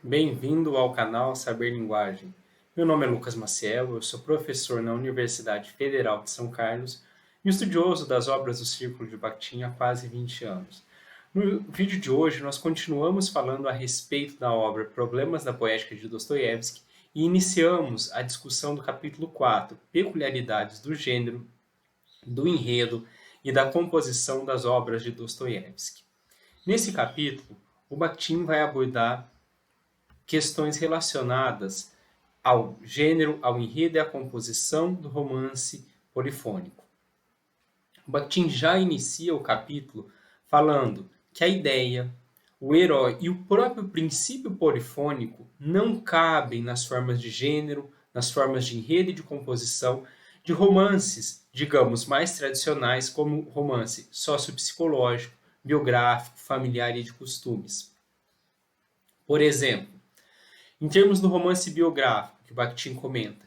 Bem-vindo ao canal Saber Linguagem. Meu nome é Lucas Maciel, eu sou professor na Universidade Federal de São Carlos e estudioso das obras do Círculo de Bakhtin há quase 20 anos. No vídeo de hoje, nós continuamos falando a respeito da obra Problemas da Poética de Dostoiévski e iniciamos a discussão do capítulo 4, Peculiaridades do Gênero, do Enredo e da Composição das Obras de Dostoiévski. Nesse capítulo, o Bakhtin vai abordar questões relacionadas ao gênero, ao enredo e à composição do romance polifônico. O Bakhtin já inicia o capítulo falando que a ideia, o herói e o próprio princípio polifônico não cabem nas formas de gênero, nas formas de enredo e de composição de romances, digamos, mais tradicionais, como romance sociopsicológico, biográfico, familiar e de costumes. Por exemplo, em termos do romance biográfico, que o Bakhtin comenta,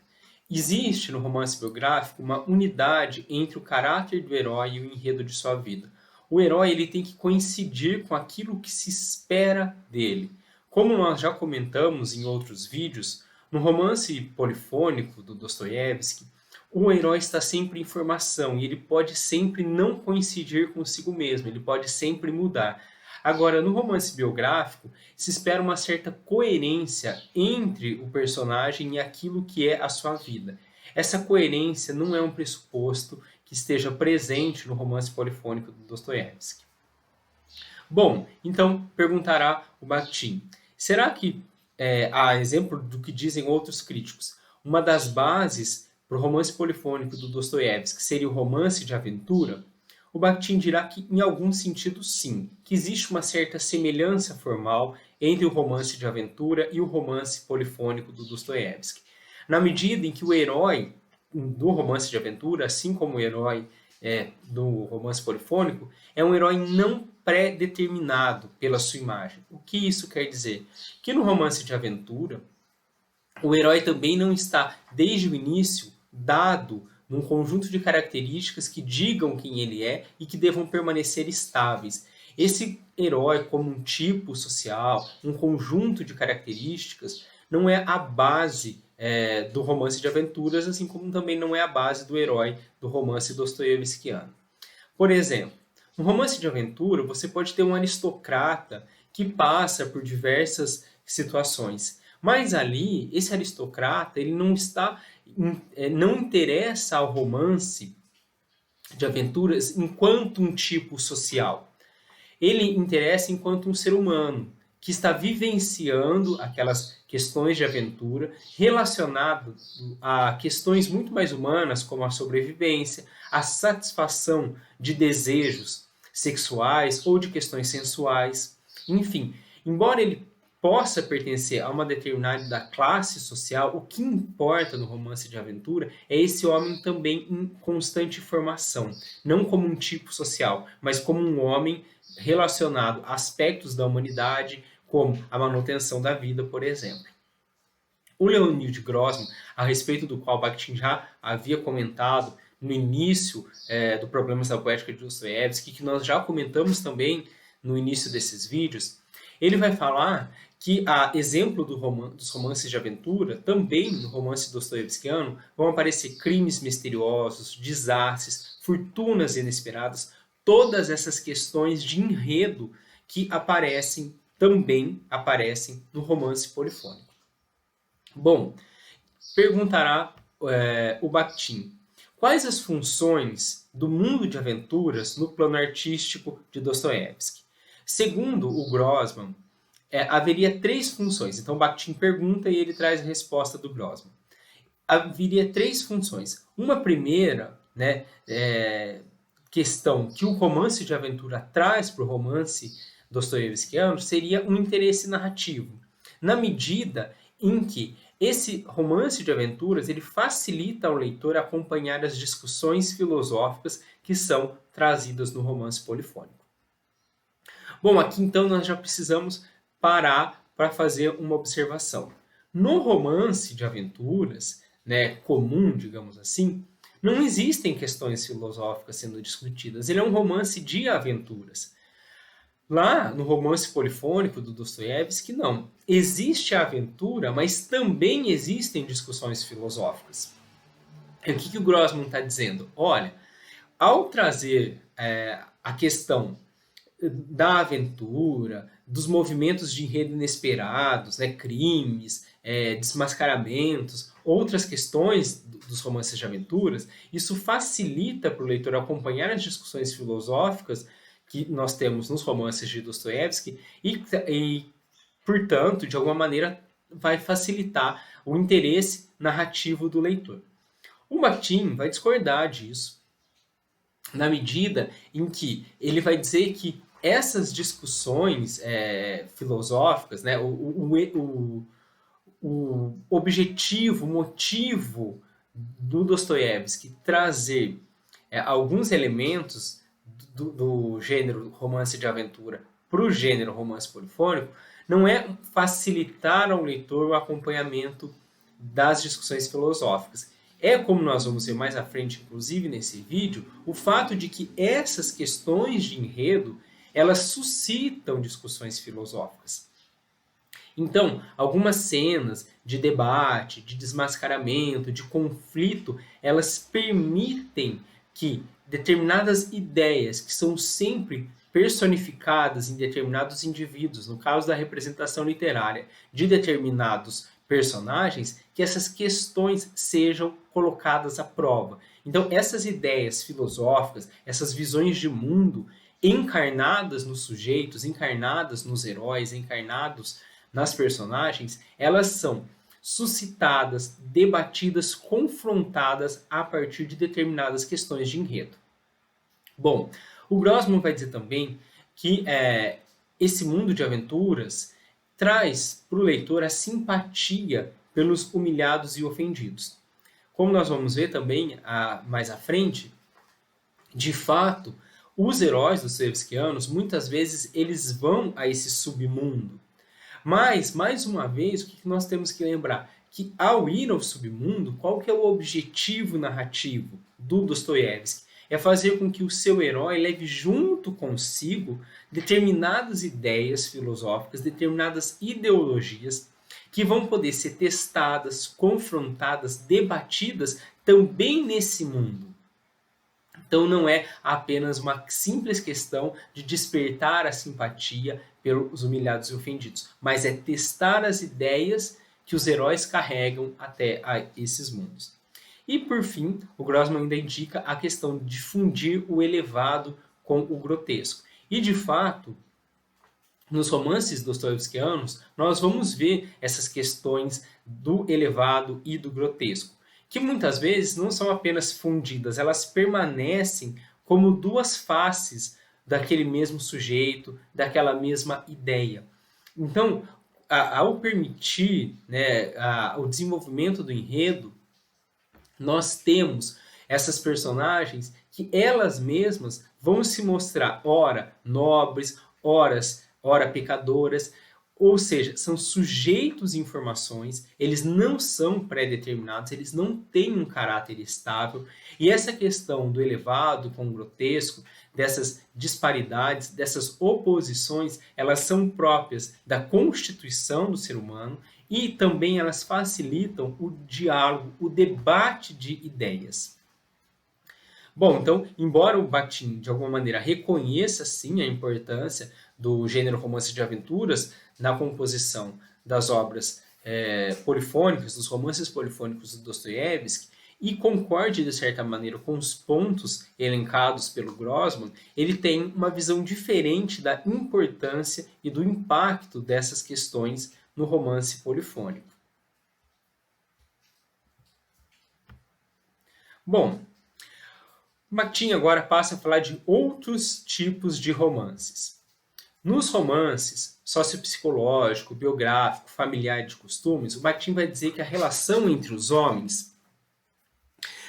existe no romance biográfico uma unidade entre o caráter do herói e o enredo de sua vida. O herói ele tem que coincidir com aquilo que se espera dele. Como nós já comentamos em outros vídeos, no romance polifônico do Dostoiévski, o herói está sempre em formação e ele pode sempre não coincidir consigo mesmo, ele pode sempre mudar. Agora, no romance biográfico, se espera uma certa coerência entre o personagem e aquilo que é a sua vida. Essa coerência não é um pressuposto que esteja presente no romance polifônico do Dostoiévski. Bom, então perguntará o Bakhtin, será que, a exemplo do que dizem outros críticos, uma das bases para o romance polifônico do Dostoiévski seria o romance de aventura? O Bakhtin dirá que, em algum sentido, sim, que existe uma certa semelhança formal entre o romance de aventura e o romance polifônico do Dostoiévski, na medida em que o herói do romance de aventura, assim como o herói do romance polifônico, é um herói não pré-determinado pela sua imagem. O que isso quer dizer? Que no romance de aventura, o herói também não está, desde o início, dado num conjunto de características que digam quem ele é e que devam permanecer estáveis. Esse herói, como um tipo social, um conjunto de características, não é a base do romance de aventuras, assim como também não é a base do herói do romance dostoiévskiano. Por exemplo, no romance de aventura, você pode ter um aristocrata que passa por diversas situações. Mas ali, esse aristocrata, ele não interessa ao romance de aventuras enquanto um tipo social. Ele interessa enquanto um ser humano que está vivenciando aquelas questões de aventura relacionadas a questões muito mais humanas, como a sobrevivência, a satisfação de desejos sexuais ou de questões sensuais. Enfim, embora ele possa pertencer a uma determinada classe social, o que importa no romance de aventura é esse homem também em constante formação, não como um tipo social, mas como um homem relacionado a aspectos da humanidade, como a manutenção da vida, por exemplo. O Leonid Grossman, a respeito do qual Bakhtin já havia comentado no início do Problemas da Poética de Dostoiévski, que nós já comentamos também no início desses vídeos, ele vai falar que, a exemplo dos romances de aventura, também no romance dostoiévskiano, vão aparecer crimes misteriosos, desastres, fortunas inesperadas, todas essas questões de enredo que também aparecem no romance polifônico. Bom, perguntará o Bakhtin, quais as funções do mundo de aventuras no plano artístico de Dostoiévski? Segundo o Grossman, haveria três funções. Então, Bakhtin pergunta e ele traz a resposta do Grossman. Haveria três funções. Uma primeira questão que o romance de aventura traz para o romance dostoiévskiano seria um interesse narrativo, na medida em que esse romance de aventuras ele facilita ao leitor acompanhar as discussões filosóficas que são trazidas no romance polifônico. Bom, aqui então nós já precisamos parar para fazer uma observação. No romance de aventuras, comum, digamos assim, não existem questões filosóficas sendo discutidas. Ele é um romance de aventuras. Lá no romance polifônico do Dostoiévski, não. Existe a aventura, mas também existem discussões filosóficas. E o que o Grossman está dizendo? Olha, ao trazer a questão da aventura, dos movimentos de enredo inesperados, né, crimes, desmascaramentos, outras questões dos romances de aventuras, isso facilita para o leitor acompanhar as discussões filosóficas que nós temos nos romances de Dostoiévski e, portanto, de alguma maneira, vai facilitar o interesse narrativo do leitor. O Bakhtin vai discordar disso, na medida em que ele vai dizer que essas discussões filosóficas, né, o objetivo, o motivo do Dostoiévski trazer alguns elementos do gênero romance de aventura para o gênero romance polifônico não é facilitar ao leitor o acompanhamento das discussões filosóficas. É como nós vamos ver mais à frente, inclusive nesse vídeo, o fato de que essas questões de enredo elas suscitam discussões filosóficas. Então, algumas cenas de debate, de desmascaramento, de conflito, elas permitem que determinadas ideias que são sempre personificadas em determinados indivíduos, no caso da representação literária de determinados personagens, que essas questões sejam colocadas à prova. Então, essas ideias filosóficas, essas visões de mundo encarnadas nos sujeitos, encarnadas nos heróis, encarnados nas personagens, elas são suscitadas, debatidas, confrontadas a partir de determinadas questões de enredo. Bom, o Grossman vai dizer também que esse mundo de aventuras traz para o leitor a simpatia pelos humilhados e ofendidos. Como nós vamos ver também mais à frente, de fato, os heróis dostoiévskianos, muitas vezes, eles vão a esse submundo. Mas, mais uma vez, o que nós temos que lembrar? Que ao ir ao submundo, qual que é o objetivo narrativo do Dostoiévski? É fazer com que o seu herói leve junto consigo determinadas ideias filosóficas, determinadas ideologias que vão poder ser testadas, confrontadas, debatidas também nesse mundo. Então não é apenas uma simples questão de despertar a simpatia pelos humilhados e ofendidos, mas é testar as ideias que os heróis carregam até a esses mundos. E por fim, o Grossman ainda indica a questão de fundir o elevado com o grotesco. E de fato, nos romances dostoiévskianos, nós vamos ver essas questões do elevado e do grotesco, que muitas vezes não são apenas fundidas, elas permanecem como duas faces daquele mesmo sujeito, daquela mesma ideia. Então, ao permitir, né, o desenvolvimento do enredo, nós temos essas personagens que elas mesmas vão se mostrar ora nobres, ora pecadoras, ou seja, são sujeitos de informações, eles não são pré-determinados, eles não têm um caráter estável, e essa questão do elevado com o grotesco, dessas disparidades, dessas oposições, elas são próprias da constituição do ser humano e também elas facilitam o diálogo, o debate de ideias. Bom, então, embora o Bakhtin, de alguma maneira, reconheça, sim, a importância do gênero romance de aventuras na composição das obras polifônicas, dos romances polifônicos do Dostoiévski, e concorde, de certa maneira, com os pontos elencados pelo Grossman, ele tem uma visão diferente da importância e do impacto dessas questões no romance polifônico. Bom, Bakhtin agora passa a falar de outros tipos de romances. Nos romances sociopsicológico, biográfico, familiar e de costumes, o Bakhtin vai dizer que a relação entre os homens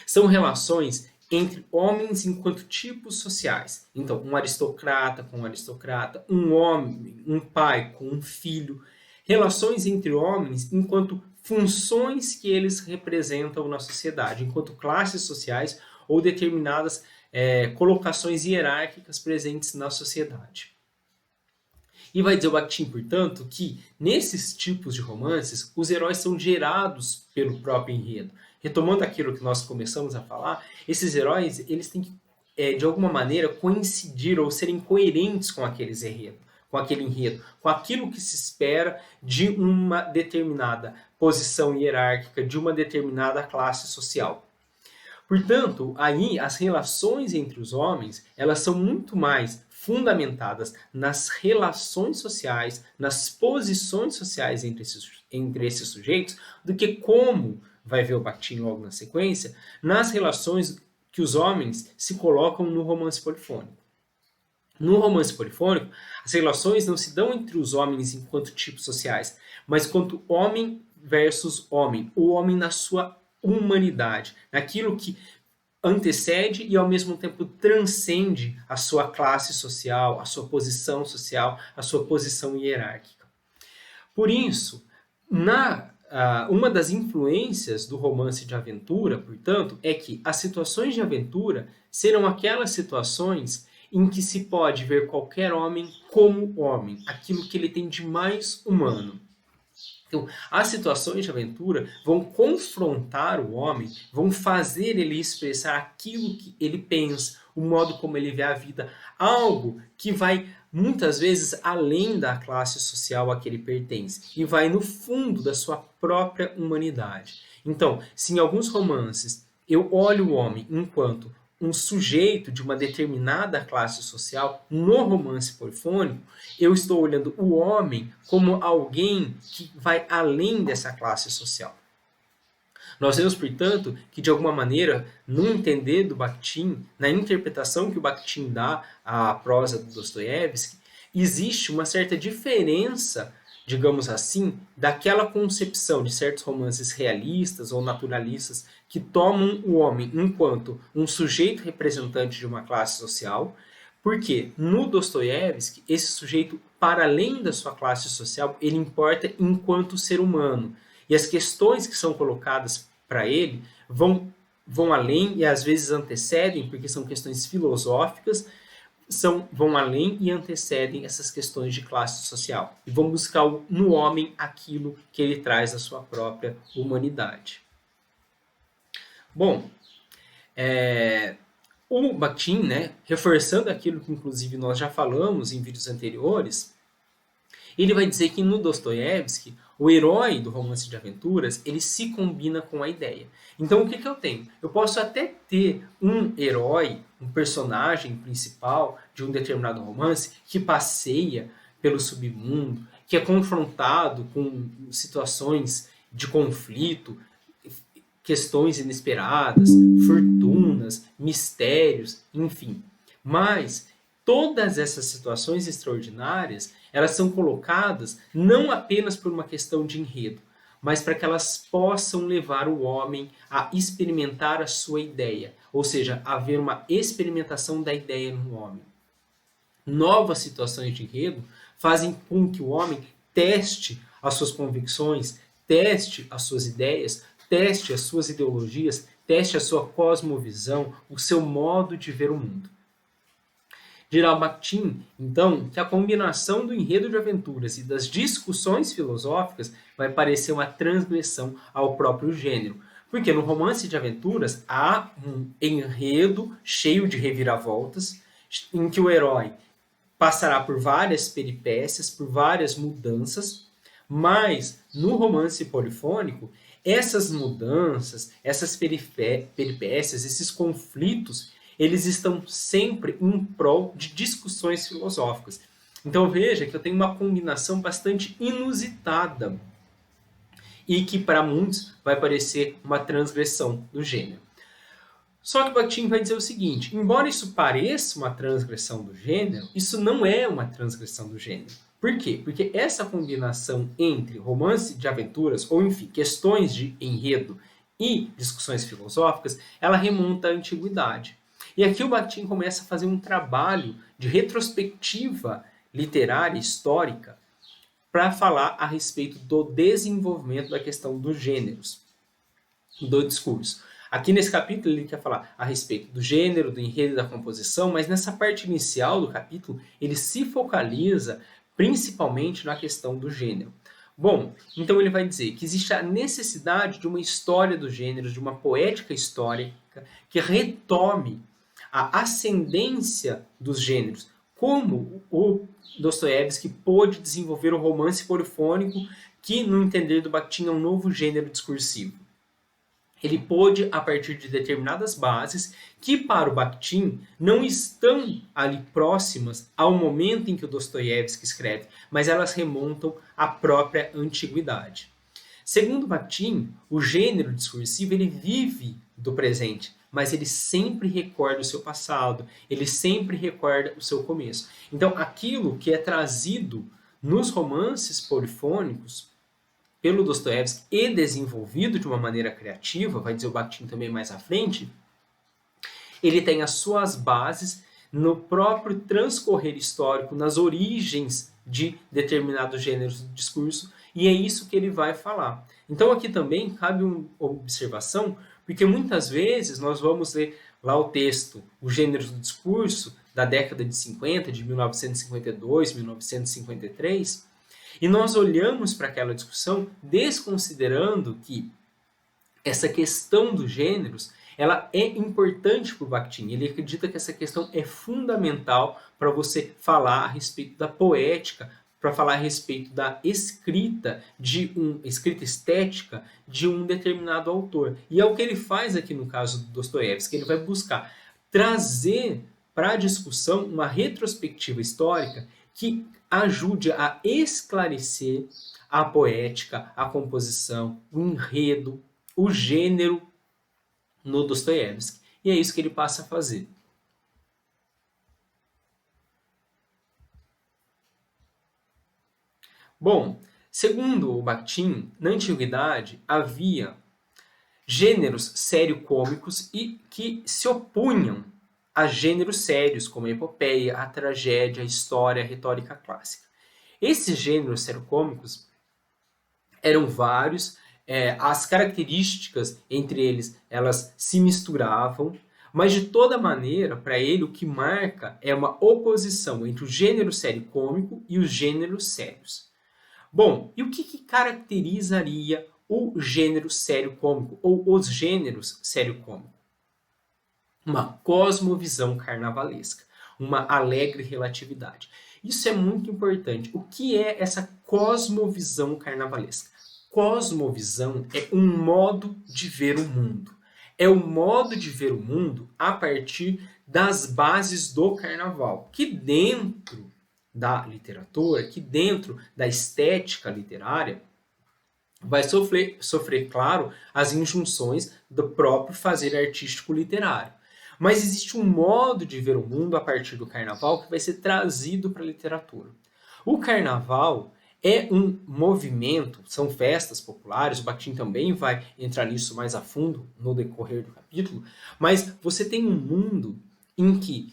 são relações entre homens enquanto tipos sociais. Então, um aristocrata com um aristocrata, um homem, um pai com um filho. Relações entre homens enquanto funções que eles representam na sociedade, enquanto classes sociais ou determinadas colocações hierárquicas presentes na sociedade. E vai dizer o Bakhtin, portanto, que nesses tipos de romances, os heróis são gerados pelo próprio enredo. Retomando aquilo que nós começamos a falar, esses heróis eles têm que, de alguma maneira, coincidir ou serem coerentes com aquele enredo, com aquilo que se espera de uma determinada posição hierárquica, de uma determinada classe social. Portanto, aí as relações entre os homens, elas são muito mais fundamentadas nas relações sociais, nas posições sociais entre esses sujeitos, do que como, vai ver o Bakhtin logo na sequência, nas relações que os homens se colocam no romance polifônico. No romance polifônico, as relações não se dão entre os homens enquanto tipos sociais, mas quanto homem versus homem, o homem na sua humanidade, naquilo que antecede e ao mesmo tempo transcende a sua classe social, a sua posição hierárquica. Por isso, uma das influências do romance de aventura, portanto, é que as situações de aventura serão aquelas situações em que se pode ver qualquer homem como homem, aquilo que ele tem de mais humano. Então, as situações de aventura vão confrontar o homem, vão fazer ele expressar aquilo que ele pensa, o modo como ele vê a vida, algo que vai muitas vezes além da classe social a que ele pertence e vai no fundo da sua própria humanidade. Então, se em alguns romances eu olho o homem enquanto um sujeito de uma determinada classe social, no romance polifônico, eu estou olhando o homem como alguém que vai além dessa classe social. Nós vemos, portanto, que de alguma maneira, no entender do Bakhtin, na interpretação que o Bakhtin dá à prosa do Dostoiévski, existe uma certa diferença, digamos assim, daquela concepção de certos romances realistas ou naturalistas que tomam o homem enquanto um sujeito representante de uma classe social, porque no Dostoiévski, esse sujeito, para além da sua classe social, ele importa enquanto ser humano. E as questões que são colocadas para ele vão além e às vezes antecedem, porque são questões filosóficas, vão além e antecedem essas questões de classe social. E vão buscar no homem aquilo que ele traz da sua própria humanidade. Bom, o Bakhtin, reforçando aquilo que inclusive nós já falamos em vídeos anteriores, ele vai dizer que no Dostoiévski, o herói do romance de aventuras, ele se combina com a ideia. Então, o que eu tenho? Eu posso até ter um herói, um personagem principal de um determinado romance que passeia pelo submundo, que é confrontado com situações de conflito, questões inesperadas, fortunas, mistérios, enfim. Mas todas essas situações extraordinárias, elas são colocadas não apenas por uma questão de enredo, mas para que elas possam levar o homem a experimentar a sua ideia, ou seja, haver uma experimentação da ideia no homem. Novas situações de enredo fazem com que o homem teste as suas convicções, teste as suas ideias, teste as suas ideologias, teste a sua cosmovisão, o seu modo de ver o mundo. Dirá o Bakhtin, então, que a combinação do enredo de aventuras e das discussões filosóficas vai parecer uma transgressão ao próprio gênero. Porque no romance de aventuras há um enredo cheio de reviravoltas, em que o herói passará por várias peripécias, por várias mudanças, mas no romance polifônico, essas mudanças, essas peripécias, esses conflitos, eles estão sempre em prol de discussões filosóficas. Então veja que eu tenho uma combinação bastante inusitada e que para muitos vai parecer uma transgressão do gênero. Só que o Bakhtin vai dizer o seguinte, embora isso pareça uma transgressão do gênero, isso não é uma transgressão do gênero. Por quê? Porque essa combinação entre romance de aventuras, ou enfim, questões de enredo e discussões filosóficas, ela remonta à antiguidade. E aqui o Bakhtin começa a fazer um trabalho de retrospectiva literária, histórica, para falar a respeito do desenvolvimento da questão dos gêneros, do discurso. Aqui nesse capítulo ele quer falar a respeito do gênero, do enredo e da composição, mas nessa parte inicial do capítulo ele se focaliza principalmente na questão do gênero. Bom, então ele vai dizer que existe a necessidade de uma história dos gêneros, de uma poética histórica que retome a ascendência dos gêneros, como o Dostoiévski pôde desenvolver o romance polifônico, que, no entender do Bakhtin, é um novo gênero discursivo. Ele pôde, a partir de determinadas bases, que para o Bakhtin não estão ali próximas ao momento em que o Dostoiévski escreve, mas elas remontam à própria antiguidade. Segundo Bakhtin, o gênero discursivo ele vive do presente, mas ele sempre recorda o seu passado, ele sempre recorda o seu começo. Então, aquilo que é trazido nos romances polifônicos pelo Dostoiévski e desenvolvido de uma maneira criativa, vai dizer o Bakhtin também mais à frente, ele tem as suas bases no próprio transcorrer histórico, nas origens de determinados gêneros de discurso, e é isso que ele vai falar. Então aqui também cabe uma observação, porque muitas vezes nós vamos ler lá o texto, os gêneros do discurso da década de 50, de 1952, 1953, e nós olhamos para aquela discussão desconsiderando que essa questão dos gêneros ela é importante para o Bakhtin. Ele acredita que essa questão é fundamental para você falar a respeito da poética, para falar a respeito da escrita, escrita estética de um determinado autor. E é o que ele faz aqui no caso do Dostoiévski, ele vai buscar trazer para a discussão uma retrospectiva histórica que ajude a esclarecer a poética, a composição, o enredo, o gênero no Dostoiévski. E é isso que ele passa a fazer. Bom, segundo o Bakhtin, na antiguidade havia gêneros sério-cômicos e que se opunham a gêneros sérios, como a epopeia, a tragédia, a história, a retórica clássica. Esses gêneros sério-cômicos eram vários, as características entre eles elas se misturavam, mas de toda maneira, para ele, o que marca é uma oposição entre o gênero sério-cômico e os gêneros sérios. Bom, e o que caracterizaria o gênero sério-cômico, ou os gêneros sério-cômico? Uma cosmovisão carnavalesca, uma alegre relatividade. Isso é muito importante. O que é essa cosmovisão carnavalesca? Cosmovisão é um modo de ver o mundo. É o modo de ver o mundo a partir das bases do carnaval, que dentro da literatura, que dentro da estética literária, vai sofrer, claro, as injunções do próprio fazer artístico literário. Mas existe um modo de ver o mundo a partir do carnaval que vai ser trazido para a literatura. O carnaval é um movimento, são festas populares, o Bakhtin também vai entrar nisso mais a fundo no decorrer do capítulo, mas você tem um mundo em que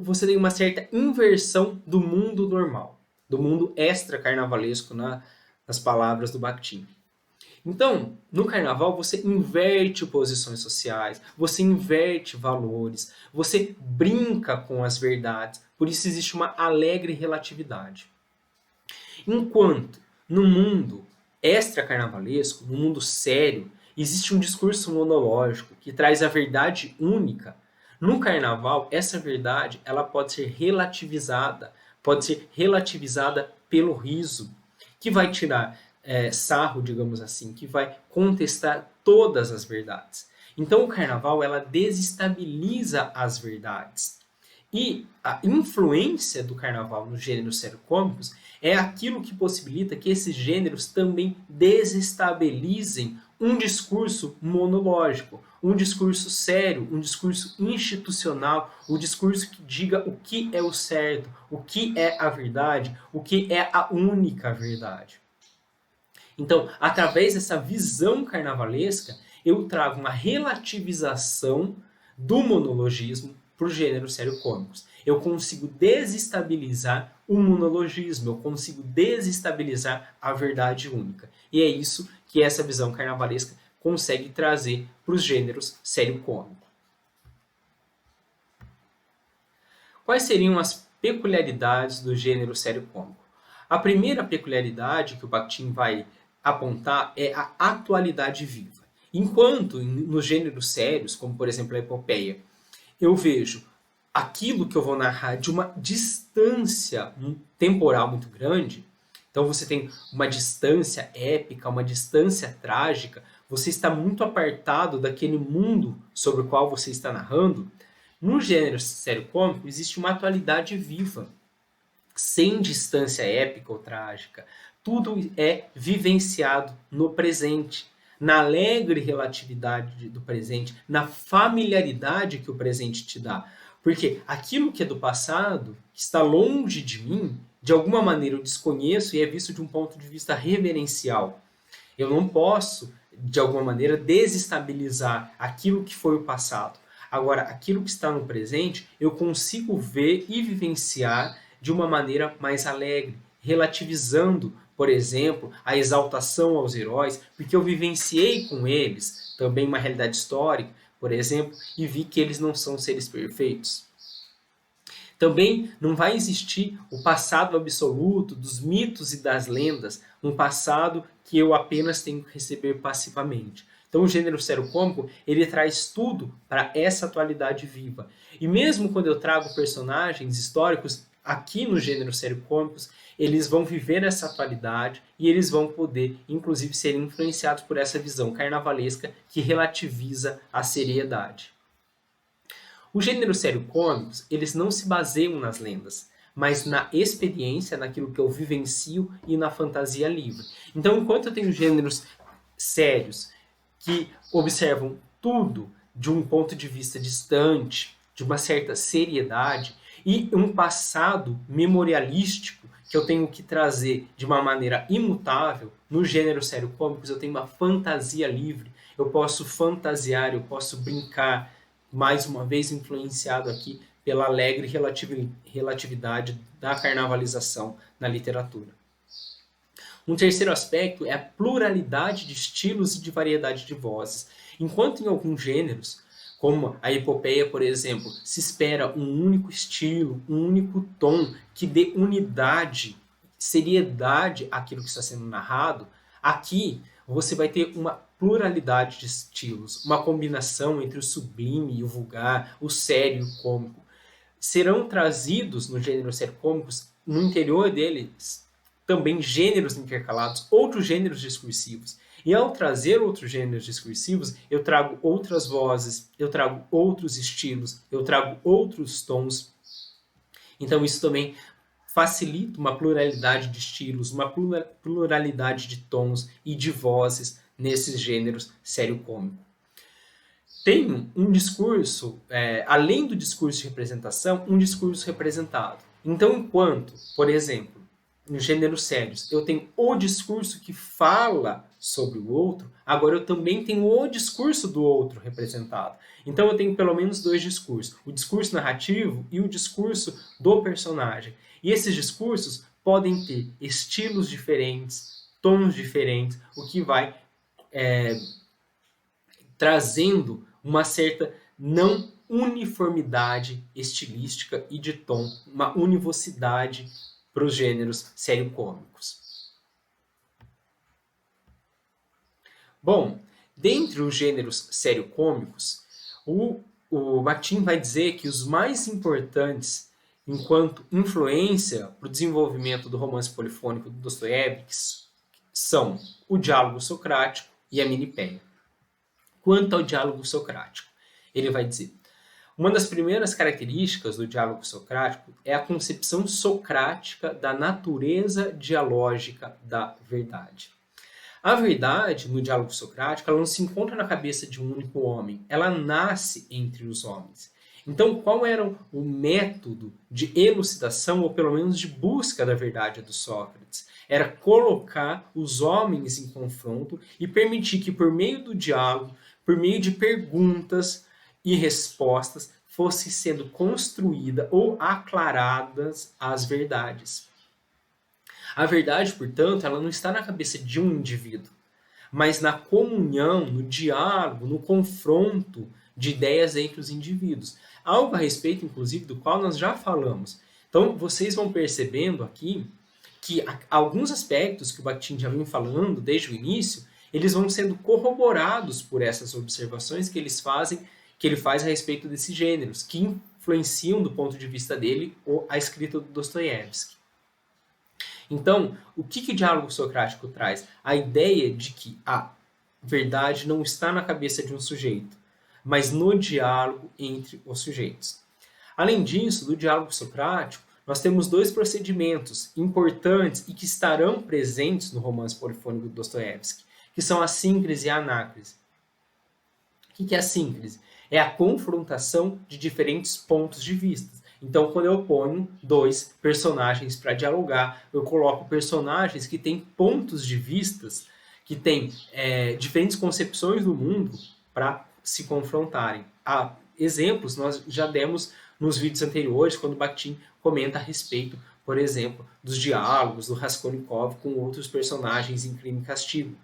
você tem uma certa inversão do mundo normal, do mundo extra-carnavalesco, nas palavras do Bakhtin. Então, no carnaval você inverte posições sociais, você inverte valores, você brinca com as verdades, por isso existe uma alegre relatividade. Enquanto no mundo extra-carnavalesco, no mundo sério, existe um discurso monológico que traz a verdade única. No carnaval, essa verdade ela pode ser relativizada pelo riso, que vai tirar sarro, digamos assim, que vai contestar todas as verdades. Então o carnaval ela desestabiliza as verdades. E a influência do carnaval nos gêneros sério-cômicos é aquilo que possibilita que esses gêneros também desestabilizem um discurso monológico, um discurso sério, um discurso institucional, um discurso que diga o que é o certo, o que é a verdade, o que é a única verdade. Então, através dessa visão carnavalesca, eu trago uma relativização do monologismo para os gêneros sério-cômicos. Eu consigo desestabilizar o monologismo, eu consigo desestabilizar a verdade única. E é isso que essa visão carnavalesca consegue trazer para os gêneros sério-cômico. Quais seriam as peculiaridades do gênero sério cômico. A primeira peculiaridade que o Bakhtin vai apontar é a atualidade viva. Enquanto nos gêneros sérios, como por exemplo a epopeia, eu vejo aquilo que eu vou narrar de uma distância temporal muito grande, então você tem uma distância épica, uma distância trágica, você está muito apartado daquele mundo sobre o qual você está narrando. No gênero sério-cômico existe uma atualidade viva, sem distância épica ou trágica. Tudo é vivenciado no presente, na alegre relatividade do presente, na familiaridade que o presente te dá. Porque aquilo que é do passado, que está longe de mim, de alguma maneira eu desconheço e é visto de um ponto de vista reverencial. Eu não posso, de alguma maneira, desestabilizar aquilo que foi o passado. Agora, aquilo que está no presente, eu consigo ver e vivenciar de uma maneira mais alegre, relativizando, por exemplo, a exaltação aos heróis, porque eu vivenciei com eles também uma realidade histórica, por exemplo, e vi que eles não são seres perfeitos. Também não vai existir o passado absoluto dos mitos e das lendas, um passado que eu apenas tenho que receber passivamente. Então o gênero sério-cômico, ele traz tudo para essa atualidade viva. E mesmo quando eu trago personagens históricos, aqui no gênero sério-cômicos, eles vão viver essa atualidade e eles vão poder, inclusive, ser influenciados por essa visão carnavalesca que relativiza a seriedade. Os gêneros sério-cômicos, eles não se baseiam nas lendas, mas na experiência, naquilo que eu vivencio e na fantasia livre. Então, enquanto eu tenho gêneros sérios que observam tudo de um ponto de vista distante, de uma certa seriedade, e um passado memorialístico que eu tenho que trazer de uma maneira imutável, no gênero sério-cômicos eu tenho uma fantasia livre, eu posso fantasiar, eu posso brincar, mais uma vez influenciado aqui pela alegre relatividade da carnavalização na literatura. Um terceiro aspecto é a pluralidade de estilos e de variedade de vozes. Enquanto em alguns gêneros, como a epopeia, por exemplo, se espera um único estilo, um único tom que dê unidade, seriedade àquilo que está sendo narrado, aqui você vai ter uma pluralidade de estilos, uma combinação entre o sublime e o vulgar, o sério e o cômico. Serão trazidos no gênero sério-cômicos, no interior deles, também gêneros intercalados, outros gêneros discursivos. E ao trazer outros gêneros discursivos, eu trago outras vozes, eu trago outros estilos, eu trago outros tons. Então isso também facilita uma pluralidade de estilos, uma pluralidade de tons e de vozes nesses gêneros sério-cômico. Tem um discurso, além do discurso de representação, um discurso representado. Então, enquanto, por exemplo, nos gêneros sérios, eu tenho o discurso que fala sobre o outro, agora eu também tenho o discurso do outro representado. Então eu tenho pelo menos dois discursos, o discurso narrativo e o discurso do personagem. E esses discursos podem ter estilos diferentes, tons diferentes, o que vai trazendo uma certa não uniformidade estilística e de tom, uma univocidade para os gêneros sério-cômicos. Bom, dentre os gêneros sério-cômicos, o Bakhtin vai dizer que os mais importantes enquanto influência para o desenvolvimento do romance polifônico do Dostoiévski são o diálogo socrático e a minipeia. Quanto ao diálogo socrático, ele vai dizer: uma das primeiras características do diálogo socrático é a concepção socrática da natureza dialógica da verdade. A verdade, no diálogo socrático, ela não se encontra na cabeça de um único homem, ela nasce entre os homens. Então, qual era o método de elucidação, ou pelo menos de busca da verdade do Sócrates? Era colocar os homens em confronto e permitir que, por meio do diálogo, por meio de perguntas e respostas, fosse sendo construída ou aclaradas as verdades. A verdade, portanto, ela não está na cabeça de um indivíduo, mas na comunhão, no diálogo, no confronto de ideias entre os indivíduos. Algo a respeito, inclusive, do qual nós já falamos. Então, vocês vão percebendo aqui que alguns aspectos que o Bakhtin já vem falando desde o início, eles vão sendo corroborados por essas observações que ele faz a respeito desses gêneros, que influenciam do ponto de vista dele a escrita do Dostoiévski. Então, o que o diálogo socrático traz? A ideia de que a verdade não está na cabeça de um sujeito, mas no diálogo entre os sujeitos. Além disso, do diálogo socrático, nós temos dois procedimentos importantes e que estarão presentes no romance polifônico de Dostoiévski, que são a síncrese e a anácrise. O que é a síncrese? É a confrontação de diferentes pontos de vista. Então, quando eu ponho dois personagens para dialogar, eu coloco personagens que têm pontos de vistas, que têm diferentes concepções do mundo para se confrontarem. Exemplos nós já demos nos vídeos anteriores, quando o Bakhtin comenta a respeito, por exemplo, dos diálogos do Raskolnikov com outros personagens em Crime e Castigo.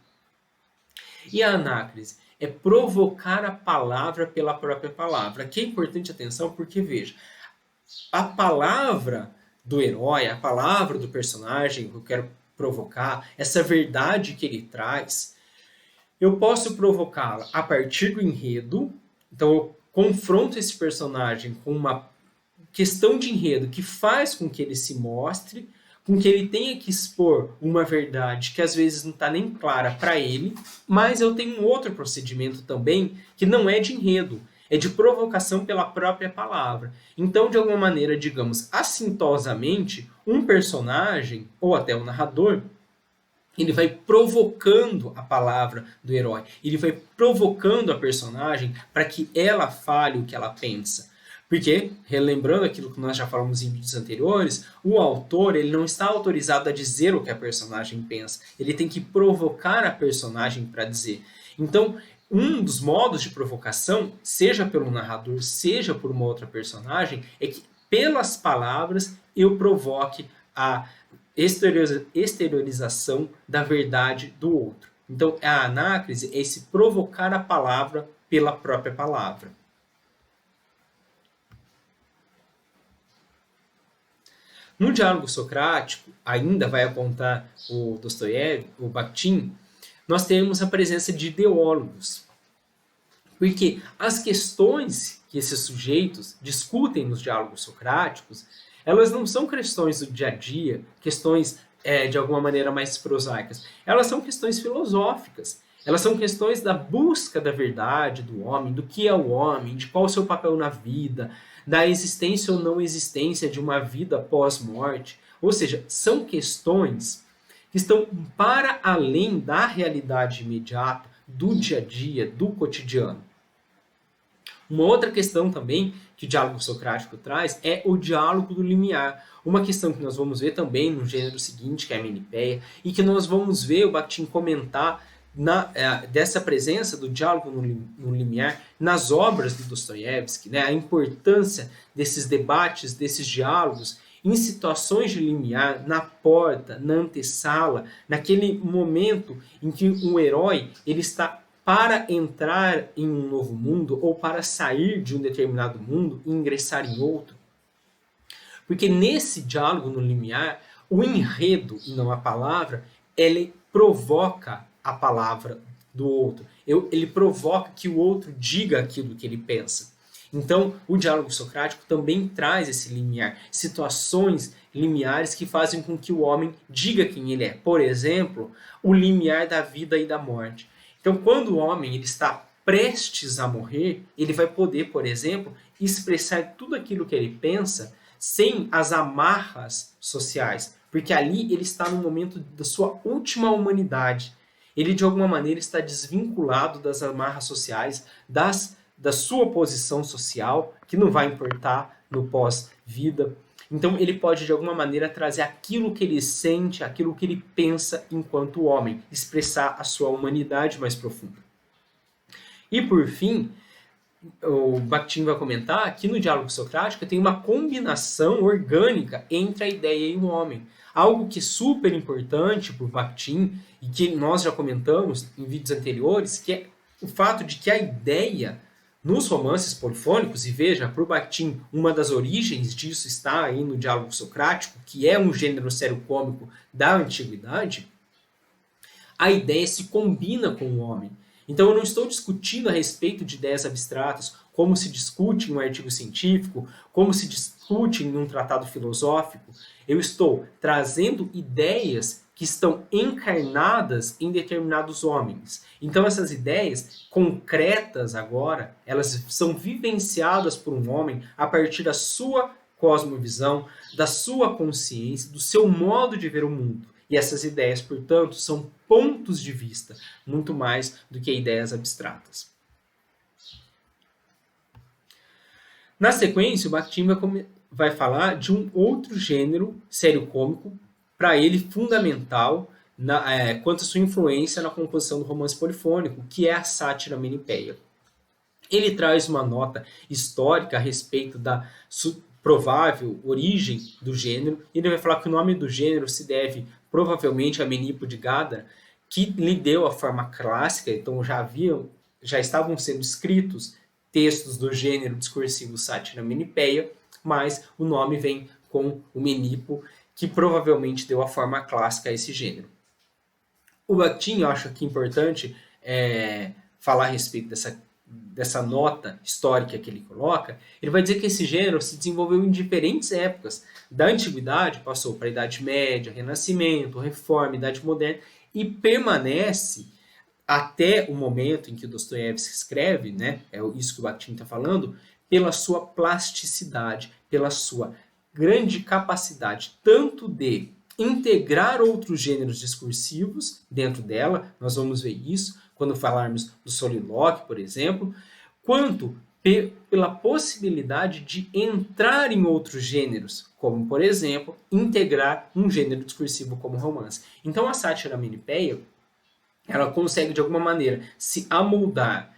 E a anácrise é provocar a palavra pela própria palavra. Aqui é importante atenção porque, veja, a palavra do herói, a palavra do personagem que eu quero provocar, essa verdade que ele traz, eu posso provocá-la a partir do enredo. Então eu confronto esse personagem com uma questão de enredo que faz com que ele se mostre, com que ele tenha que expor uma verdade que às vezes não está nem clara para ele, mas eu tenho um outro procedimento também que não é de enredo, é de provocação pela própria palavra. Então, de alguma maneira, digamos, assintosamente, um personagem, ou até o narrador, ele vai provocando a palavra do herói, ele vai provocando a personagem para que ela fale o que ela pensa. Porque, relembrando aquilo que nós já falamos em vídeos anteriores, o autor ele não está autorizado a dizer o que a personagem pensa. Ele tem que provocar a personagem para dizer. Então, um dos modos de provocação, seja pelo narrador, seja por uma outra personagem, é que pelas palavras eu provoque a exteriorização da verdade do outro. Então, a anácrise é esse provocar a palavra pela própria palavra. No diálogo socrático, ainda vai apontar o Dostoiévski, o Bakhtin, nós temos a presença de ideólogos. Porque as questões que esses sujeitos discutem nos diálogos socráticos, elas não são questões do dia a dia, questões de alguma maneira mais prosaicas. Elas são questões filosóficas. Elas são questões da busca da verdade do homem, do que é o homem, de qual é o seu papel na vida, da existência ou não existência de uma vida pós-morte. Ou seja, são questões que estão para além da realidade imediata, do dia a dia, do cotidiano. Uma outra questão também que o diálogo socrático traz é o diálogo do limiar. Uma questão que nós vamos ver também no gênero seguinte, que é a menipeia, e que nós vamos ver o Bakhtin comentar dessa presença do diálogo no limiar nas obras do Dostoiévski, né? A importância desses debates, desses diálogos em situações de limiar, na porta, na antessala, naquele momento em que o herói ele está para entrar em um novo mundo ou para sair de um determinado mundo e ingressar em outro. Porque nesse diálogo no limiar, o enredo e não a palavra, ele provoca a palavra do outro. Ele provoca que o outro diga aquilo que ele pensa. Então, o diálogo socrático também traz esse limiar, situações limiares que fazem com que o homem diga quem ele é. Por exemplo, o limiar da vida e da morte. Então, quando o homem ele está prestes a morrer, ele vai poder, por exemplo, expressar tudo aquilo que ele pensa sem as amarras sociais, porque ali ele está no momento da sua última humanidade. Ele, de alguma maneira, está desvinculado das amarras sociais, da sua posição social, que não vai importar no pós-vida. Então, ele pode, de alguma maneira, trazer aquilo que ele sente, aquilo que ele pensa enquanto homem, expressar a sua humanidade mais profunda. E, por fim, o Bakhtin vai comentar que no diálogo socrático tem uma combinação orgânica entre a ideia e o homem. Algo que é super importante para o Bakhtin e que nós já comentamos em vídeos anteriores, que é o fato de que a ideia nos romances polifônicos, e veja, para o Bakhtin, uma das origens disso está aí no diálogo socrático, que é um gênero sério-cômico da antiguidade, a ideia se combina com o homem. Então eu não estou discutindo a respeito de ideias abstratas, como se discute em um artigo científico, como se discute em um tratado filosófico. Eu estou trazendo ideias que estão encarnadas em determinados homens. Então essas ideias concretas agora, elas são vivenciadas por um homem a partir da sua cosmovisão, da sua consciência, do seu modo de ver o mundo. E essas ideias, portanto, são pontos de vista, muito mais do que ideias abstratas. Na sequência, o Bakhtin vai falar de um outro gênero sério-cômico, para ele fundamental quanto à sua influência na composição do romance polifônico, que é a sátira menipeia. Ele traz uma nota histórica a respeito da provável origem do gênero, e ele vai falar que o nome do gênero se deve provavelmente a Menipo de Gádara, que lhe deu a forma clássica. Então já estavam sendo escritos textos do gênero discursivo sátira menipeia, mas o nome vem com o Menipo, que provavelmente deu a forma clássica a esse gênero. O Bakhtin, eu acho aqui importante falar a respeito dessa nota histórica que ele coloca. Ele vai dizer que esse gênero se desenvolveu em diferentes épocas. Da Antiguidade, passou para a Idade Média, Renascimento, Reforma, Idade Moderna, e permanece até o momento em que o Dostoiévski escreve, né, é isso que o Bakhtin está falando, pela sua plasticidade, pela sua grande capacidade tanto de integrar outros gêneros discursivos dentro dela, nós vamos ver isso quando falarmos do solilóquio, por exemplo, quanto pela possibilidade de entrar em outros gêneros, como, por exemplo, integrar um gênero discursivo como romance. Então, a sátira menipeia, ela consegue, de alguma maneira, se amoldar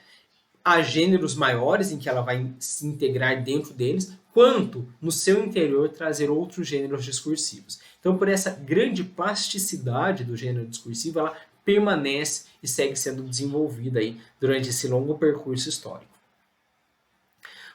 a gêneros maiores, em que ela vai se integrar dentro deles, quanto, no seu interior, trazer outros gêneros discursivos. Então, por essa grande plasticidade do gênero discursivo, ela permanece e segue sendo desenvolvida aí durante esse longo percurso histórico.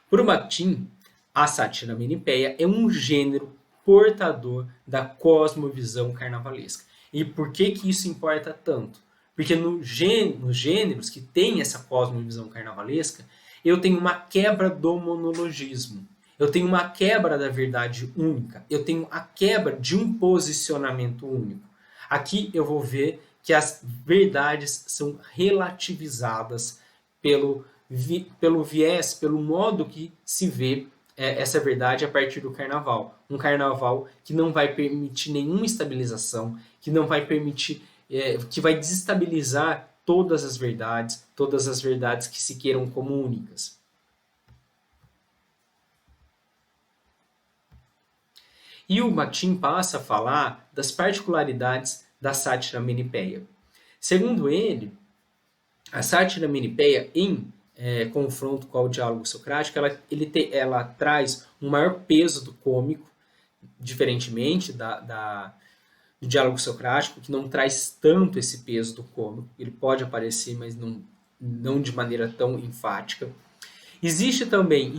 Para o Bakhtin, a sátira menipeia é um gênero portador da cosmovisão carnavalesca. E por que isso importa tanto? Porque nos gêneros que têm essa cosmovisão carnavalesca, eu tenho uma quebra do monologismo. Eu tenho uma quebra da verdade única. Eu tenho a quebra de um posicionamento único. Aqui eu vou ver que as verdades são relativizadas pelo viés, pelo modo que se vê essa verdade a partir do carnaval. Um carnaval que não vai permitir nenhuma estabilização, que não vai permitir, que vai desestabilizar todas as verdades que se queiram como únicas. E o Bakhtin passa a falar das particularidades da sátira menipeia. Segundo ele, a sátira menipeia, em confronto com o diálogo socrático, ela traz um maior peso do cômico, diferentemente do diálogo socrático, que não traz tanto esse peso do cômico. Ele pode aparecer, mas não de maneira tão enfática. Existe também,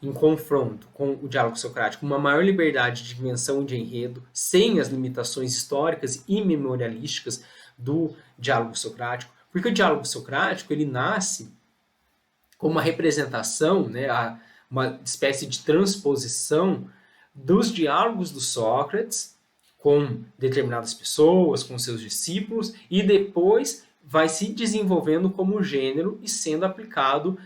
em confronto com o diálogo socrático, uma maior liberdade de dimensão de enredo, sem as limitações históricas e memorialísticas do diálogo socrático, porque o diálogo socrático ele nasce como uma representação, né, uma espécie de transposição dos diálogos do Sócrates com determinadas pessoas, com seus discípulos, e depois vai se desenvolvendo como gênero e sendo aplicado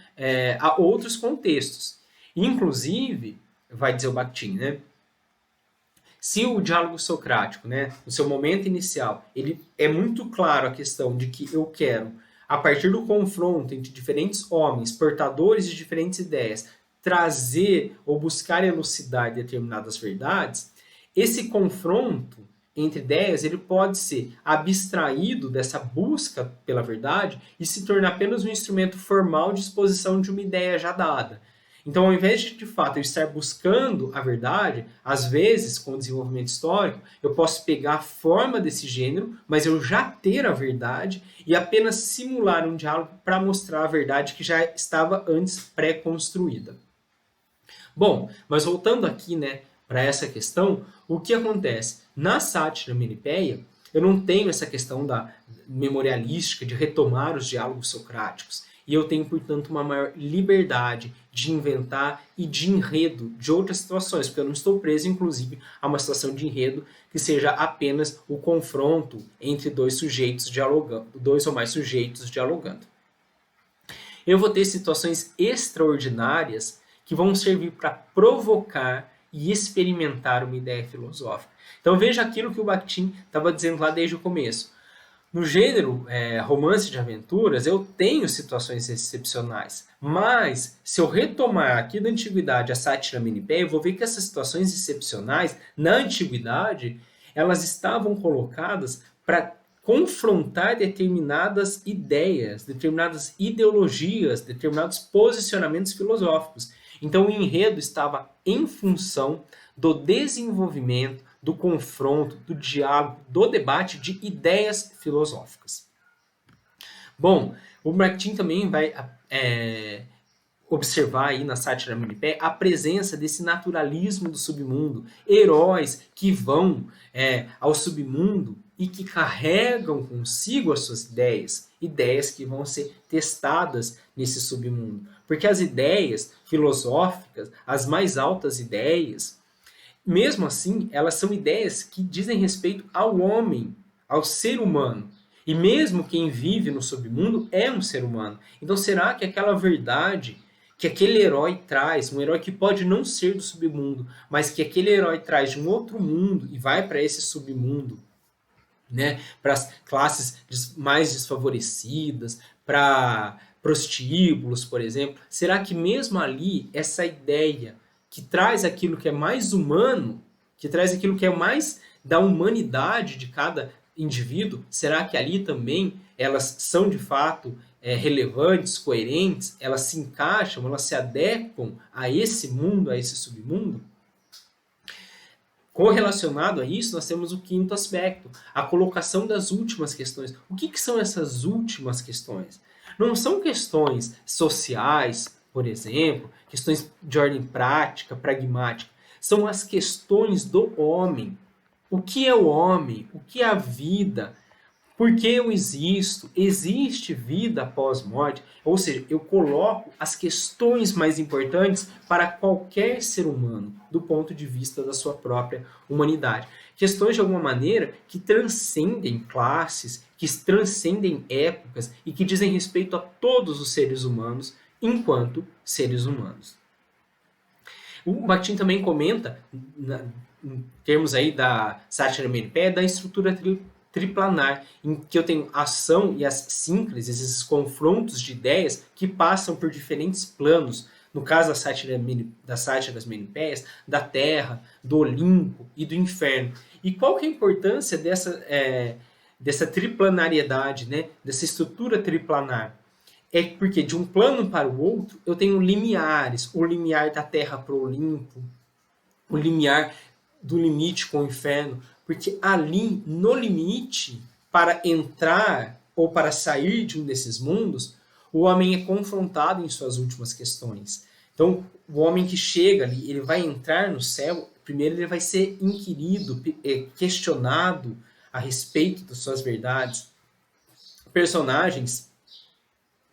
a outros contextos. Inclusive, vai dizer o Bakhtin, né, se o diálogo socrático, né, no seu momento inicial, ele é muito claro a questão de que eu quero, a partir do confronto entre diferentes homens, portadores de diferentes ideias, trazer ou buscar elucidar determinadas verdades, esse confronto entre ideias ele pode ser abstraído dessa busca pela verdade e se tornar apenas um instrumento formal de exposição de uma ideia já dada. Então, ao invés de fato, eu estar buscando a verdade, às vezes, com o desenvolvimento histórico, eu posso pegar a forma desse gênero, mas eu já ter a verdade e apenas simular um diálogo para mostrar a verdade que já estava antes pré-construída. Bom, mas voltando aqui, né, para essa questão, o que acontece? Na sátira menipéia, eu não tenho essa questão da memorialística de retomar os diálogos socráticos. E eu tenho, portanto, uma maior liberdade de inventar e de enredo de outras situações, porque eu não estou preso, inclusive, a uma situação de enredo que seja apenas o confronto entre dois sujeitos dialogando, dois ou mais sujeitos dialogando. Eu vou ter situações extraordinárias que vão servir para provocar e experimentar uma ideia filosófica. Então veja aquilo que o Bakhtin estava dizendo lá desde o começo. No gênero romance de aventuras, eu tenho situações excepcionais, mas se eu retomar aqui da antiguidade a sátira menipéia, eu vou ver que essas situações excepcionais, na antiguidade, elas estavam colocadas para confrontar determinadas ideias, determinadas ideologias, determinados posicionamentos filosóficos. Então o enredo estava em função do desenvolvimento, do confronto, do diálogo, do debate de ideias filosóficas. Bom, o Bakhtin também vai observar aí na sátira menipéia a presença desse naturalismo do submundo, heróis que vão ao submundo e que carregam consigo as suas ideias, ideias que vão ser testadas nesse submundo. Porque as ideias filosóficas, as mais altas ideias, mesmo assim, elas são ideias que dizem respeito ao homem, ao ser humano. E mesmo quem vive no submundo é um ser humano. Então será que aquela verdade que aquele herói traz, um herói que pode não ser do submundo, mas que aquele herói traz de um outro mundo e vai para esse submundo, né, para as classes mais desfavorecidas, para prostíbulos, por exemplo, será que mesmo ali essa ideia que traz aquilo que é mais humano, que traz aquilo que é mais da humanidade de cada indivíduo, será que ali também elas são de fato relevantes, coerentes, elas se encaixam, elas se adequam a esse mundo, a esse submundo? Correlacionado a isso, nós temos o quinto aspecto, a colocação das últimas questões. O que são essas últimas questões? Não são questões sociais, por exemplo, questões de ordem prática, pragmática. São as questões do homem. O que é o homem? O que é a vida? Por que eu existo? Existe vida após morte? Ou seja, eu coloco as questões mais importantes para qualquer ser humano, do ponto de vista da sua própria humanidade. Questões, de alguma maneira, que transcendem classes, que transcendem épocas e que dizem respeito a todos os seres humanos enquanto seres humanos. O Bakhtin também comenta, em termos aí da sátira menipéia, da estrutura triplanar, em que eu tenho ação e as síncreses, esses confrontos de ideias que passam por diferentes planos. No caso das sátiras menipéias, da Terra, do Olimpo e do Inferno. E qual que é a importância dessa triplanariedade, né? Dessa estrutura triplanar? É porque de um plano para o outro eu tenho limiares, o limiar da Terra para o Olimpo, o limiar do limite com o inferno, porque ali, no limite, para entrar ou para sair de um desses mundos, o homem é confrontado em suas últimas questões. Então, o homem que chega ali, ele vai entrar no céu, primeiro ele vai ser inquirido, questionado a respeito das suas verdades. Personagens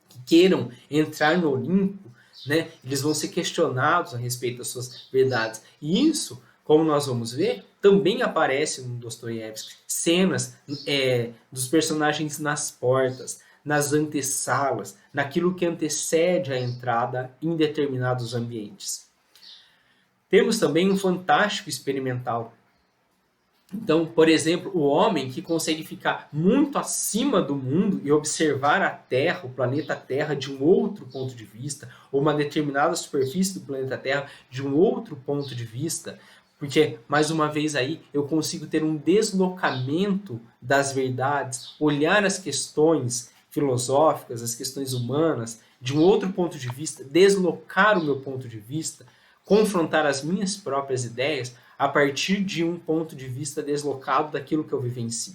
que queiram entrar no Olimpo, né, eles vão ser questionados a respeito das suas verdades. E isso, como nós vamos ver, também aparece no Dostoiévski. Cenas dos personagens nas portas, nas antessalas, naquilo que antecede a entrada em determinados ambientes. Temos também um fantástico experimental. Então, por exemplo, o homem que consegue ficar muito acima do mundo e observar a Terra, o planeta Terra, de um outro ponto de vista, ou uma determinada superfície do planeta Terra de um outro ponto de vista, porque, mais uma vez aí, eu consigo ter um deslocamento das verdades, olhar as questões filosóficas, as questões humanas, de um outro ponto de vista, deslocar o meu ponto de vista, confrontar as minhas próprias ideias a partir de um ponto de vista deslocado daquilo que eu vivencio.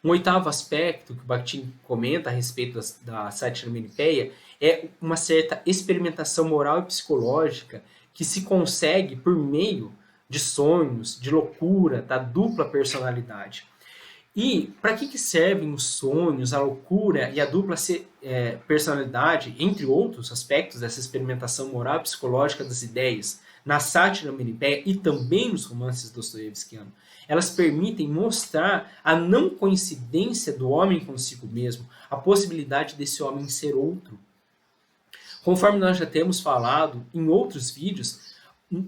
Um oitavo aspecto que o Bakhtin comenta a respeito da sátira maniqueia é uma certa experimentação moral e psicológica que se consegue por meio de sonhos, de loucura, da dupla personalidade. E para que servem os sonhos, a loucura e a dupla personalidade, entre outros aspectos dessa experimentação moral e psicológica das ideias, na sátira maniqueia e também nos romances dostoievskianos? Elas permitem mostrar a não coincidência do homem consigo mesmo, a possibilidade desse homem ser outro. Conforme nós já temos falado em outros vídeos,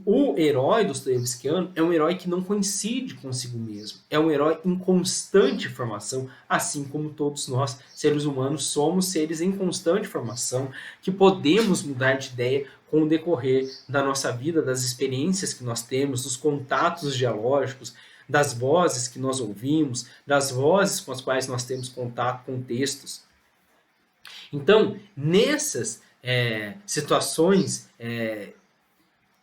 o herói dostoievskiano é um herói que não coincide consigo mesmo. É um herói em constante formação, assim como todos nós, seres humanos, somos seres em constante formação, que podemos mudar de ideia com o decorrer da nossa vida, das experiências que nós temos, dos contatos dialógicos, das vozes que nós ouvimos, das vozes com as quais nós temos contato com textos. Então, nessas situações,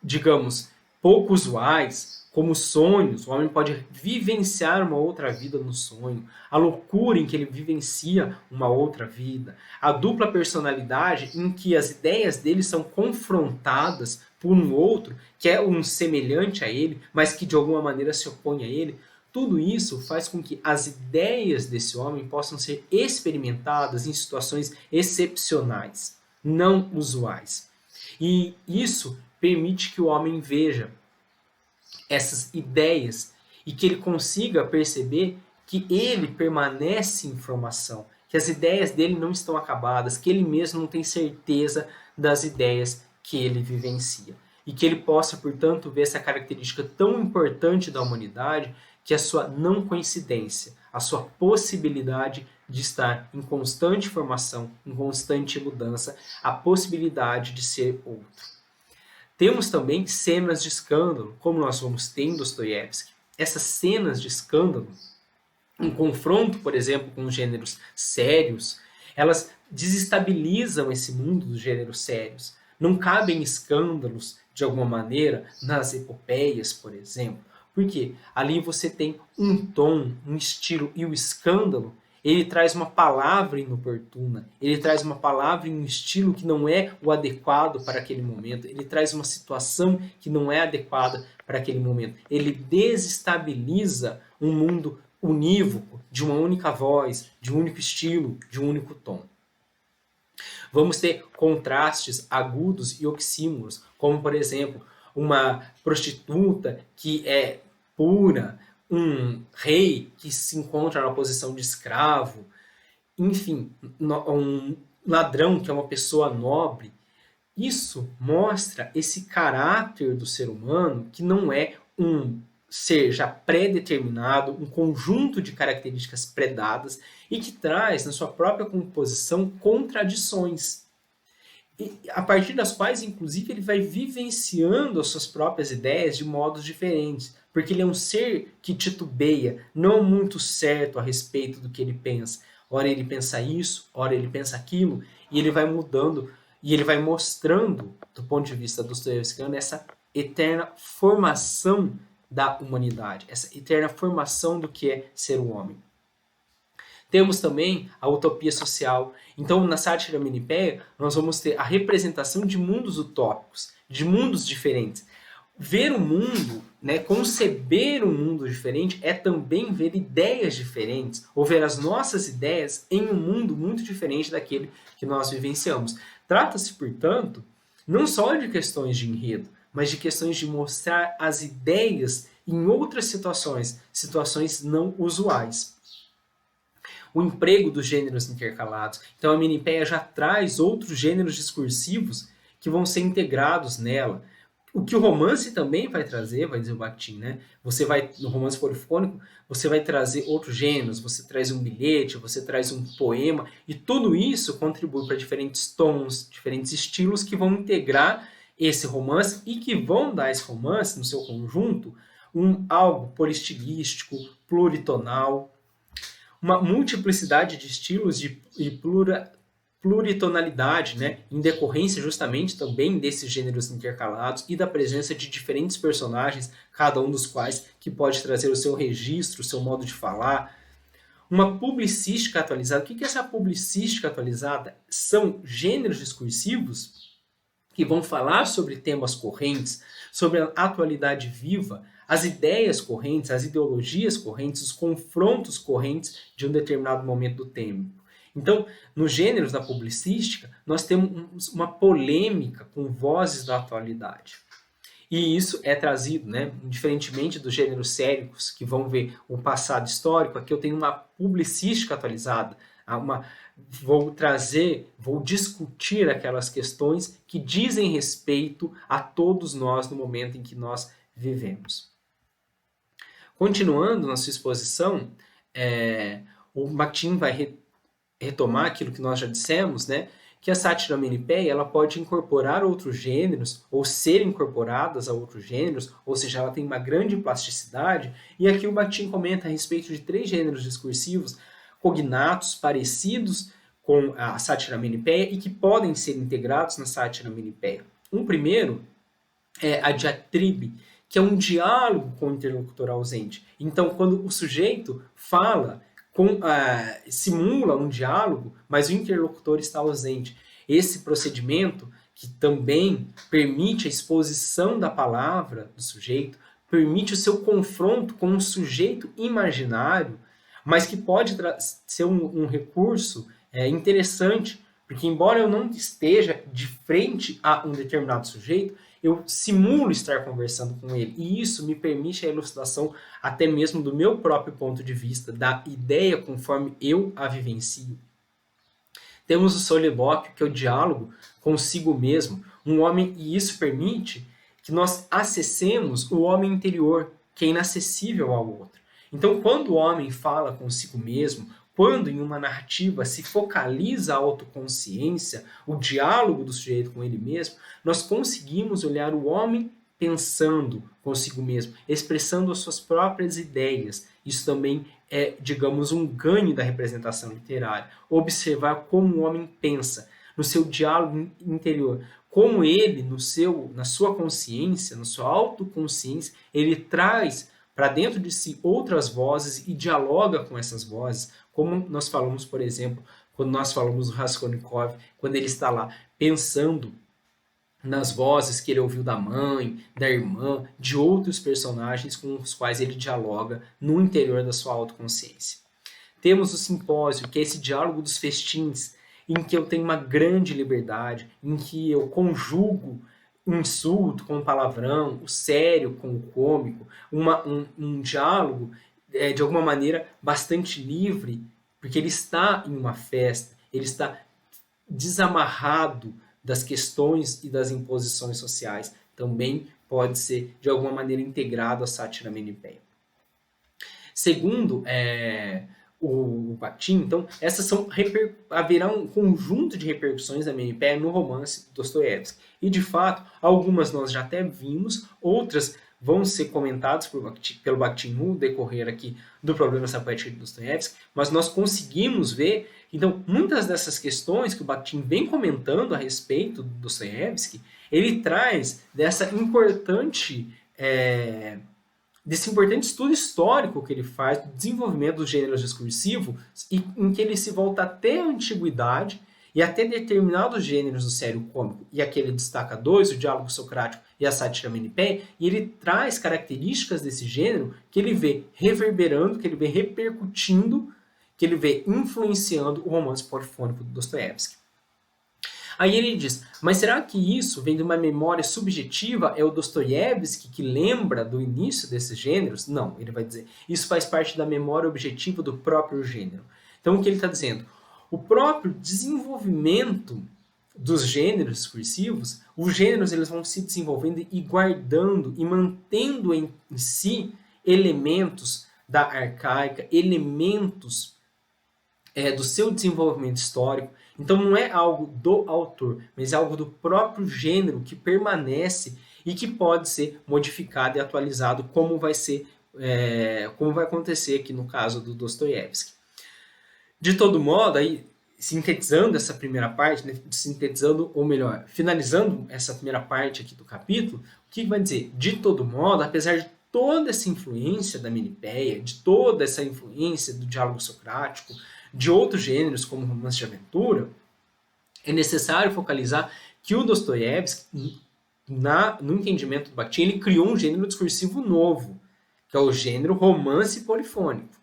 digamos, pouco usuais, como sonhos, o homem pode vivenciar uma outra vida no sonho, a loucura em que ele vivencia uma outra vida, a dupla personalidade em que as ideias dele são confrontadas por um outro, que é um semelhante a ele, mas que de alguma maneira se opõe a ele. Tudo isso faz com que as ideias desse homem possam ser experimentadas em situações excepcionais, não usuais. E isso permite que o homem veja essas ideias e que ele consiga perceber que ele permanece em formação, que as ideias dele não estão acabadas, que ele mesmo não tem certeza das ideias que ele vivencia. E que ele possa, portanto, ver essa característica tão importante da humanidade, que é a sua não coincidência, a sua possibilidade de estar em constante formação, em constante mudança, a possibilidade de ser outro. Temos também cenas de escândalo, como nós vamos ter em Dostoiévski. Essas cenas de escândalo, em confronto, por exemplo, com os gêneros sérios, elas desestabilizam esse mundo dos gêneros sérios. Não cabem escândalos, de alguma maneira, nas epopeias, por exemplo. Porque ali você tem um tom, um estilo, e o escândalo, ele traz uma palavra inoportuna, ele traz uma palavra em um estilo que não é o adequado para aquele momento, ele traz uma situação que não é adequada para aquele momento. Ele desestabiliza um mundo unívoco, de uma única voz, de um único estilo, de um único tom. Vamos ter contrastes agudos e oxímoros, como, por exemplo, uma prostituta que é pura, um rei que se encontra na posição de escravo, enfim, um ladrão que é uma pessoa nobre. Isso mostra esse caráter do ser humano que não é um ser já pré-determinado, um conjunto de características predadas e que traz na sua própria composição contradições. E a partir das quais, inclusive, ele vai vivenciando as suas próprias ideias de modos diferentes, porque ele é um ser que titubeia, não muito certo a respeito do que ele pensa. Ora ele pensa isso, ora ele pensa aquilo, e ele vai mudando, e ele vai mostrando, do ponto de vista dostoievskiano, essa eterna formação da humanidade, essa eterna formação do que é ser o homem. Temos também a utopia social. Então, na sátira maniqueia, nós vamos ter a representação de mundos utópicos, de mundos diferentes. Ver o mundo, conceber um mundo diferente, é também ver ideias diferentes, ou ver as nossas ideias em um mundo muito diferente daquele que nós vivenciamos. Trata-se, portanto, não só de questões de enredo, mas de questões de mostrar as ideias em outras situações não usuais. O emprego dos gêneros intercalados. Então a maniqueia já traz outros gêneros discursivos que vão ser integrados nela. O que o romance também vai trazer, vai dizer o Bakhtin, no romance polifônico, você vai trazer outros gêneros, você traz um bilhete, você traz um poema, e tudo isso contribui para diferentes tons, diferentes estilos que vão integrar esse romance e que vão dar esse romance, no seu conjunto, algo polistilístico, pluritonal. uma multiplicidade de estilos e pluritonalidade, né, em decorrência justamente também desses gêneros intercalados e da presença de diferentes personagens, cada um dos quais que pode trazer o seu registro, o seu modo de falar. Uma publicística atualizada. O que é essa publicística atualizada? São gêneros discursivos que vão falar sobre temas correntes, sobre a atualidade viva, as ideias correntes, as ideologias correntes, os confrontos correntes de um determinado momento do tempo. Então, nos gêneros da publicística, nós temos uma polêmica com vozes da atualidade. E isso é trazido, né, diferentemente dos gêneros séricos, que vão ver o passado histórico, aqui eu tenho uma publicística atualizada, vou discutir aquelas questões que dizem respeito a todos nós no momento em que nós vivemos. Continuando na sua exposição, o Bakhtin vai retomar aquilo que nós já dissemos, né, que a sátira menipéia ela pode incorporar outros gêneros ou ser incorporadas a outros gêneros, ou seja, ela tem uma grande plasticidade, e aqui o Bakhtin comenta a respeito de 3 gêneros discursivos cognatos parecidos com a sátira menipéia e que podem ser integrados na sátira menipéia. Um primeiro é a diatribe, que é um diálogo com o interlocutor ausente. Então, quando o sujeito fala, simula um diálogo, mas o interlocutor está ausente. Esse procedimento, que também permite a exposição da palavra do sujeito, permite o seu confronto com um sujeito imaginário, mas que pode ser um recurso interessante, porque embora eu não esteja de frente a um determinado sujeito, eu simulo estar conversando com ele, e isso me permite a elucidação até mesmo do meu próprio ponto de vista, da ideia conforme eu a vivencio. Temos o solilóquio, que é o diálogo consigo mesmo, um homem, e isso permite que nós acessemos o homem interior, que é inacessível ao outro. Então, quando o homem fala consigo mesmo, quando em uma narrativa se focaliza a autoconsciência, o diálogo do sujeito com ele mesmo, nós conseguimos olhar o homem pensando consigo mesmo, expressando as suas próprias ideias. Isso também é, digamos, um ganho da representação literária. Observar como o homem pensa, no seu diálogo interior, como ele, na sua consciência, na sua autoconsciência, ele traz para dentro de si outras vozes e dialoga com essas vozes, como nós falamos, por exemplo, quando nós falamos do Raskolnikov, quando ele está lá pensando nas vozes que ele ouviu da mãe, da irmã, de outros personagens com os quais ele dialoga no interior da sua autoconsciência. Temos o simpósio, que é esse diálogo dos festins, em que eu tenho uma grande liberdade, em que eu conjugo o insulto com o palavrão, o sério com o cômico, um diálogo, de alguma maneira, bastante livre, porque ele está em uma festa, ele está desamarrado das questões e das imposições sociais. Também pode ser, de alguma maneira, integrado à sátira menipéia. Segundo o Bakhtin, então, haverá um conjunto de repercussões da menipéia no romance de Dostoiévski. E, de fato, algumas nós já até vimos, outras vão ser comentadas pelo Bakhtin no decorrer aqui do Problema Poética de Dostoiévski, mas nós conseguimos ver, então, muitas dessas questões que o Bakhtin vem comentando a respeito do Dostoiévski, ele traz desse importante estudo histórico que ele faz do desenvolvimento dos gêneros discursivos, em que ele se volta até a antiguidade e até determinados gêneros do sério cômico, e aqui ele destaca 2, o diálogo socrático e a sátira menipéia, e ele traz características desse gênero que ele vê reverberando, que ele vê repercutindo, que ele vê influenciando o romance polifônico do Dostoiévski. Aí ele diz, mas será que isso vem de uma memória subjetiva? É o Dostoiévski que lembra do início desses gêneros? Não, ele vai dizer, isso faz parte da memória objetiva do próprio gênero. Então o que ele está dizendo? O próprio desenvolvimento dos gêneros discursivos, os gêneros eles vão se desenvolvendo e guardando e mantendo em si elementos da arcaica, elementos do seu desenvolvimento histórico. Então não é algo do autor, mas é algo do próprio gênero que permanece e que pode ser modificado e atualizado, como vai acontecer aqui no caso do Dostoiévski. De todo modo, aí, sintetizando essa primeira parte, né, sintetizando, ou melhor, finalizando essa primeira parte aqui do capítulo, o que vai dizer? De todo modo, apesar de toda essa influência da Menipeia, de toda essa influência do diálogo socrático, de outros gêneros como romance de aventura, é necessário focalizar que o Dostoiévski, no entendimento do Bakhtin, ele criou um gênero discursivo novo, que é o gênero romance polifônico.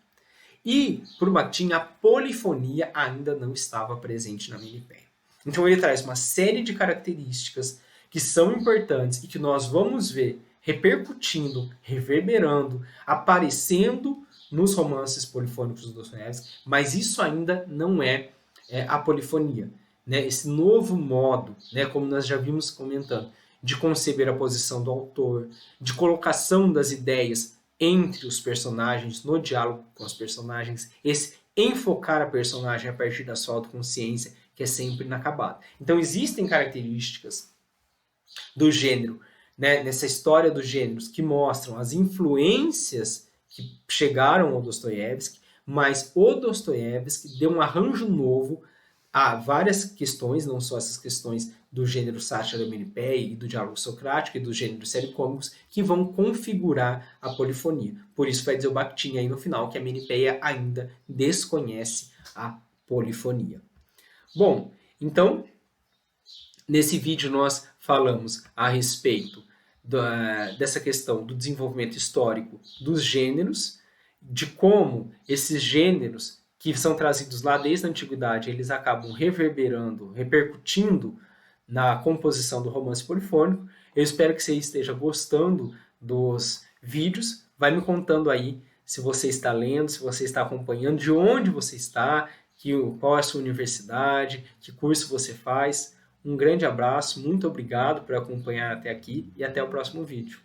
E, para o Bakhtin, a polifonia ainda não estava presente na Menipeia. Então ele traz uma série de características que são importantes e que nós vamos ver repercutindo, reverberando, aparecendo nos romances polifônicos do Dostoiévski, mas isso ainda não é a polifonia. Né? Esse novo modo, né, como nós já vimos comentando, de conceber a posição do autor, de colocação das ideias entre os personagens, no diálogo com os personagens, esse enfocar a personagem a partir da sua autoconsciência, que é sempre inacabado. Então existem características do gênero, né, nessa história dos gêneros, que mostram as influências que chegaram ao Dostoiévski, mas o Dostoiévski deu um arranjo novo a várias questões, não só essas questões do gênero sátira da Menipeia e do diálogo socrático e do gênero série-cômicos, que vão configurar a polifonia. Por isso vai dizer o Bakhtin aí no final que a Menipeia ainda desconhece a polifonia. Bom, então, nesse vídeo nós falamos a respeito dessa questão do desenvolvimento histórico dos gêneros, de como esses gêneros que são trazidos lá desde a antiguidade, eles acabam reverberando, repercutindo na composição do romance polifônico. Eu espero que você esteja gostando dos vídeos. Vai me contando aí se você está lendo, se você está acompanhando, de onde você está, qual é a sua universidade, que curso você faz. Um grande abraço, muito obrigado por acompanhar até aqui e até o próximo vídeo.